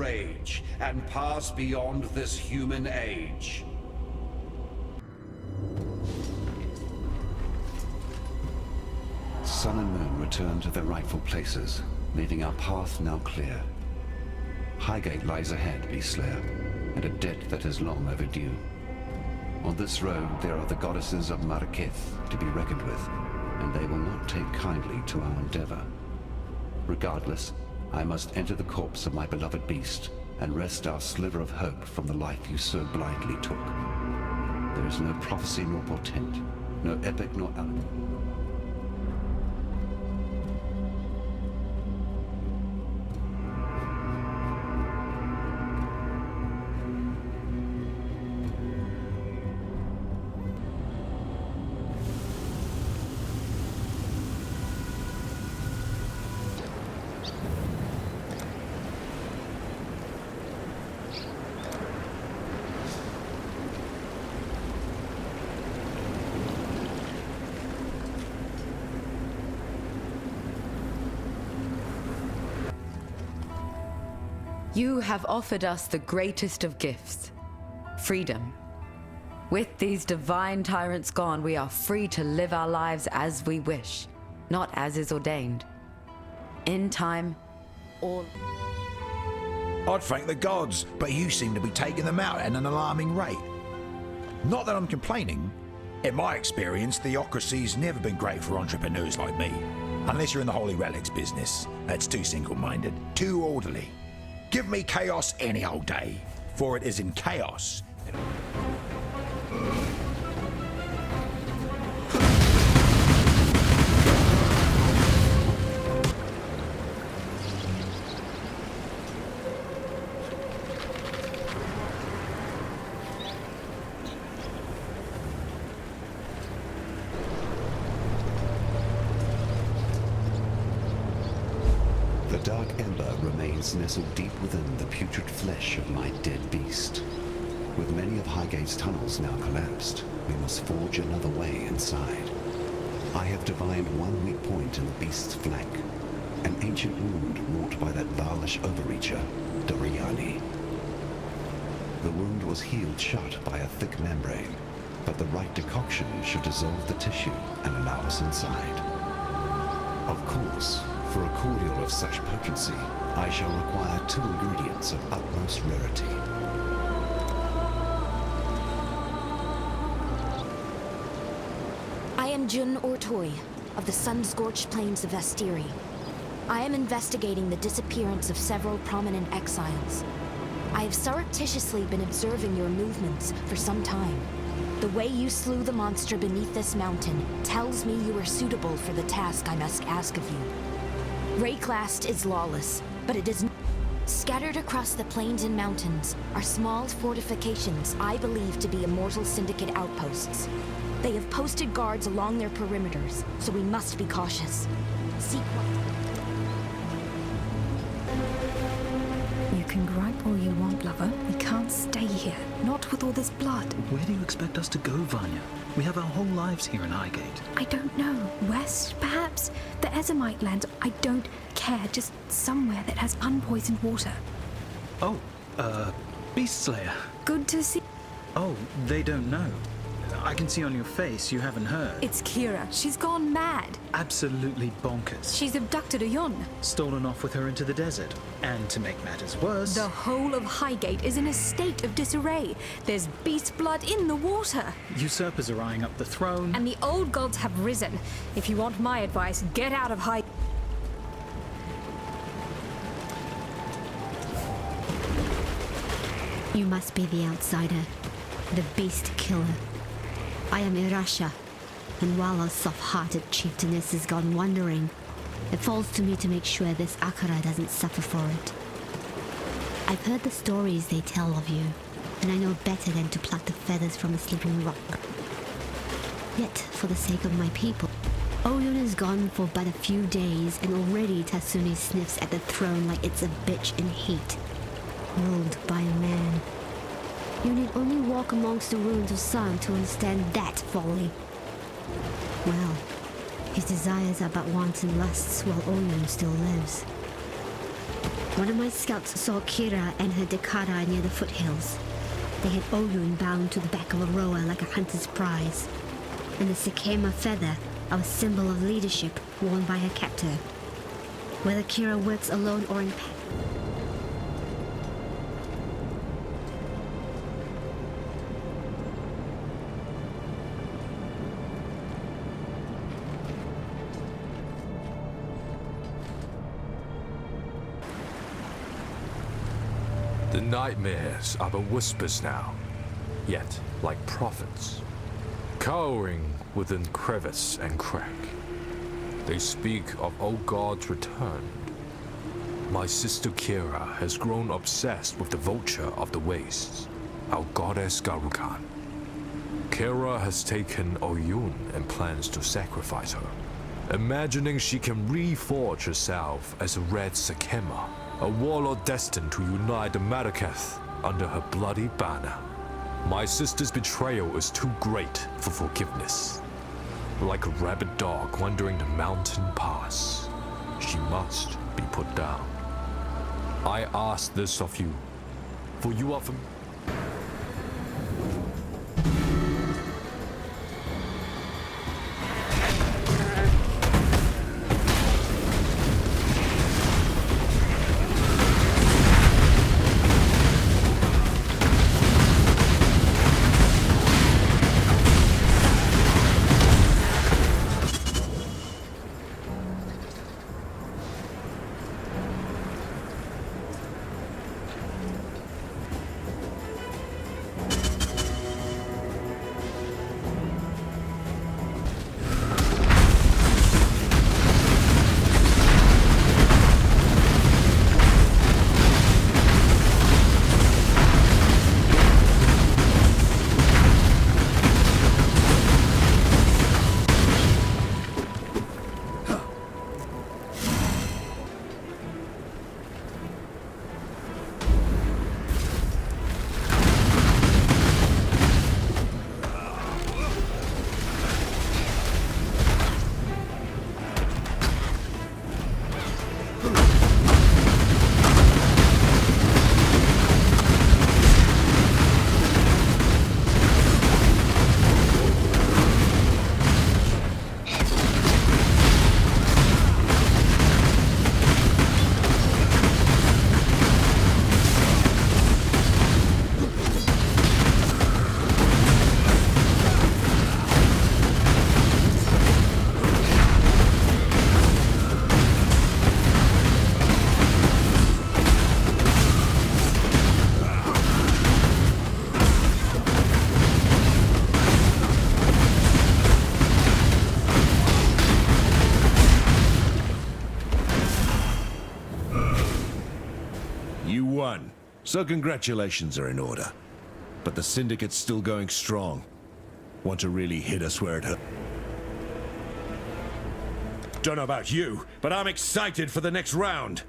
rage and pass beyond this human age. Sun and moon return to their rightful places, leaving our path now clear. Highgate lies ahead, Beastslayer, and a debt that is long overdue. On this road there are the goddesses of Marraketh to be reckoned with, and they will not take kindly to our endeavor. Regardless, I must enter the corpse of my beloved beast and wrest our sliver of hope from the life you so blindly took. There is no prophecy nor portent, no epic nor allegory. You have offered us the greatest of gifts, freedom. With these divine tyrants gone, we are free to live our lives as we wish, not as is ordained. In time, all... I'd thank the gods, but you seem to be taking them out at an alarming rate. Not that I'm complaining. In my experience, theocracy's never been great for entrepreneurs like me. Unless you're in the Holy Relics business. That's too single-minded, too orderly. Give me chaos any old day, for it is in chaos. The dark ember remains nestled deep within the putrid flesh of my dead beast. With many of Highgate's tunnels now collapsed, we must forge another way inside. I have divined one weak point in the beast's flank, an ancient wound wrought by that varlish overreacher, Doriani. The wound was healed shut by a thick membrane, but the right decoction should dissolve the tissue and allow us inside. Of course, for a cordial of such potency, I shall require 2 ingredients of utmost rarity. I am Jun Ortoy, of the sun-scorched plains of Vestiri. I am investigating the disappearance of several prominent exiles. I have surreptitiously been observing your movements for some time. The way you slew the monster beneath this mountain tells me you are suitable for the task I must ask of you. Rayclast is lawless, but it is not. Scattered across the plains and mountains are small fortifications I believe to be Immortal Syndicate outposts. They have posted guards along their perimeters, so we must be cautious. Seek what... You can gripe all you want, lover. We can't stay here. Not with all this blood. Where do you expect us to go, Vanya? We have our whole lives here in Highgate. I don't know. West, perhaps? The Ezomite lands. I don't care. Just somewhere that has unpoisoned water. Oh, Beastslayer. Good to see... Oh, they don't know. I can see on your face you haven't heard. It's Kira. She's gone mad. Absolutely bonkers. She's abducted a Yun. Stolen off with her into the desert. And to make matters worse... The whole of Highgate is in a state of disarray. There's beast blood in the water. Usurpers are eyeing up the throne. And the old gods have risen. If you want my advice, get out of Highgate. You must be the outsider, the beast killer. I am Irasha, and while our soft-hearted chieftainess has gone wandering, it falls to me to make sure this Akara doesn't suffer for it. I've heard the stories they tell of you, and I know better than to pluck the feathers from a sleeping rock. Yet, for the sake of my people, Oyun is gone for but a few days, and already Tasuni sniffs at the throne like it's a bitch in heat, ruled by a man. You need only walk amongst the ruins of Sun to understand that folly. Well, his desires are but wants and lusts while Oyun still lives. One of my scouts saw Kira and her Dakara near the foothills. They had Oyun bound to the back of a rower like a hunter's prize, and the Sekema feather, our symbol of leadership, worn by her captor. Whether Kira works alone or in pack. The nightmares are but whispers now, yet like prophets, cowering within crevice and crack. They speak of old gods returned. My sister Kira has grown obsessed with the vulture of the wastes, our goddess Garukan. Kira has taken Oyun and plans to sacrifice her, imagining she can reforge herself as a red Sekema, a warlord destined to unite the Madaketh under her bloody banner. My sister's betrayal is too great for forgiveness. Like a rabid dog wandering the mountain pass, she must be put down. I ask this of you, for you are from... So congratulations are in order. But the Syndicate's still going strong. Want to really hit us where it hurts. Don't know about you, but I'm excited for the next round.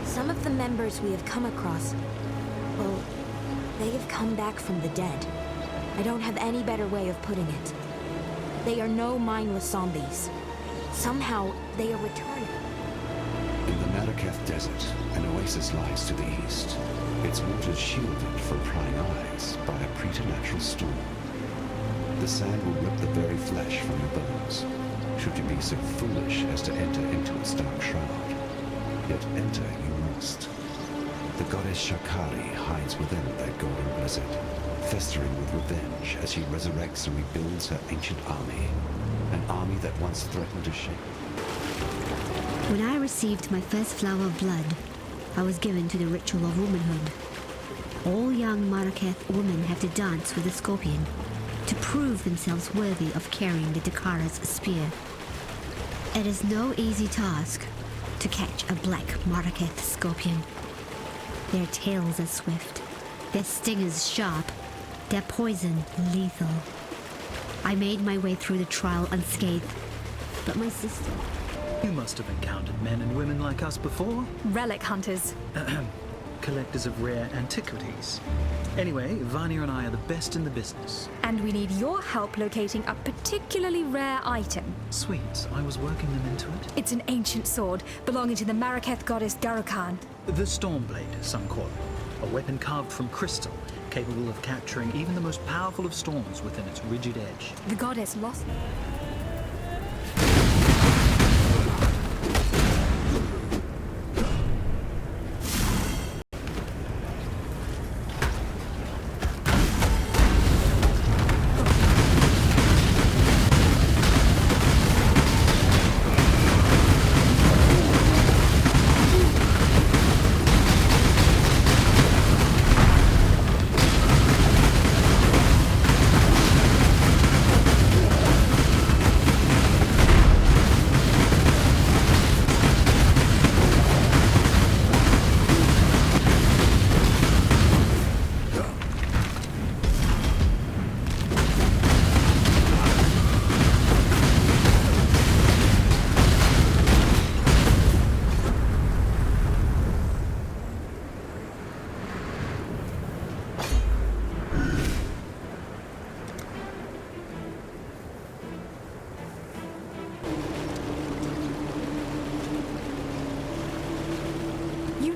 Some of the members we have come across, well, they have come back from the dead. I don't have any better way of putting it. They are no mindless zombies. Somehow, they are returning. In the Madaketh Desert, an oasis lies to the east. Its waters shielded from prying eyes by a preternatural storm. The sand will rip the very flesh from your bones, should you be so foolish as to enter into its dark shroud. Yet enter you must. The goddess Shakari hides within that golden blizzard, festering with revenge as she resurrects and rebuilds her ancient army. An army that once threatened to shake. When I received my first flower of blood, I was given to the ritual of womanhood. All young Madaketh women have to dance with the scorpion to prove themselves worthy of carrying the Dakara's spear. It is no easy task to catch a black Madaketh scorpion. Their tails are swift, their stingers sharp, their poison lethal. I made my way through the trial unscathed. But my sister... You must have encountered men and women like us before. Relic hunters. Collectors of rare antiquities. Anyway, Vanya and I are the best in the business. And we need your help locating a particularly rare item. Sweet, I was working them into it. It's an ancient sword belonging to the Maraketh goddess Garukan. The Stormblade, some call it. A weapon carved from crystal, capable of capturing even the most powerful of storms within its rigid edge. The goddess lost...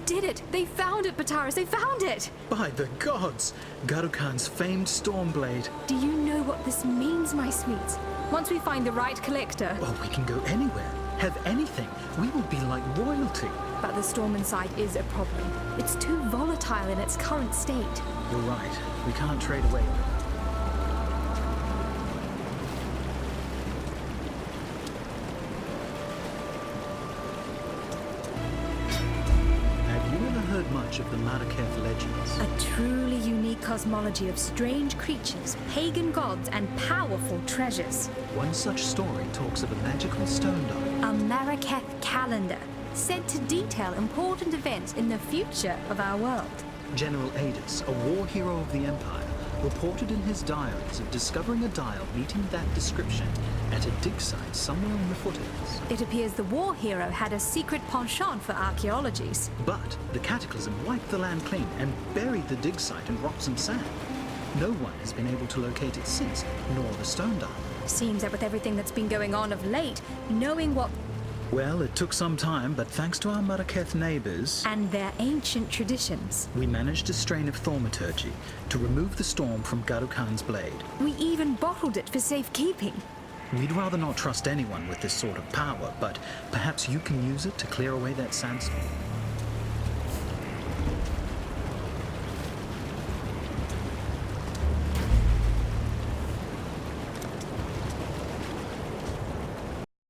did it! They found it, Bataris! They found it! By the gods! Garukan's famed Stormblade. Do you know what this means, my sweets? Once we find the right collector... Well, we can go anywhere. Have anything. We will be like royalty. But the storm inside is a problem. It's too volatile in its current state. You're right. We can't trade away with it. Much of the Maraketh legends. A truly unique cosmology of strange creatures, pagan gods, and powerful treasures. One such story talks of a magical stone dial. A Maraketh calendar, said to detail important events in the future of our world. General Adis, a war hero of the Empire, reported in his diaries of discovering a dial meeting that description at a dig site somewhere in the foothills. It appears the war hero had a secret penchant for archaeologies. But the cataclysm wiped the land clean and buried the dig site in rocks and sand. No one has been able to locate it since, nor the stone dial. Seems that with everything that's been going on of late, knowing what... Well, it took some time, but thanks to our Maraketh neighbors... and their ancient traditions... we managed a strain of thaumaturgy to remove the storm from Garukan's blade. We even bottled it for safekeeping. We'd rather not trust anyone with this sort of power, but perhaps you can use it to clear away that sandstorm.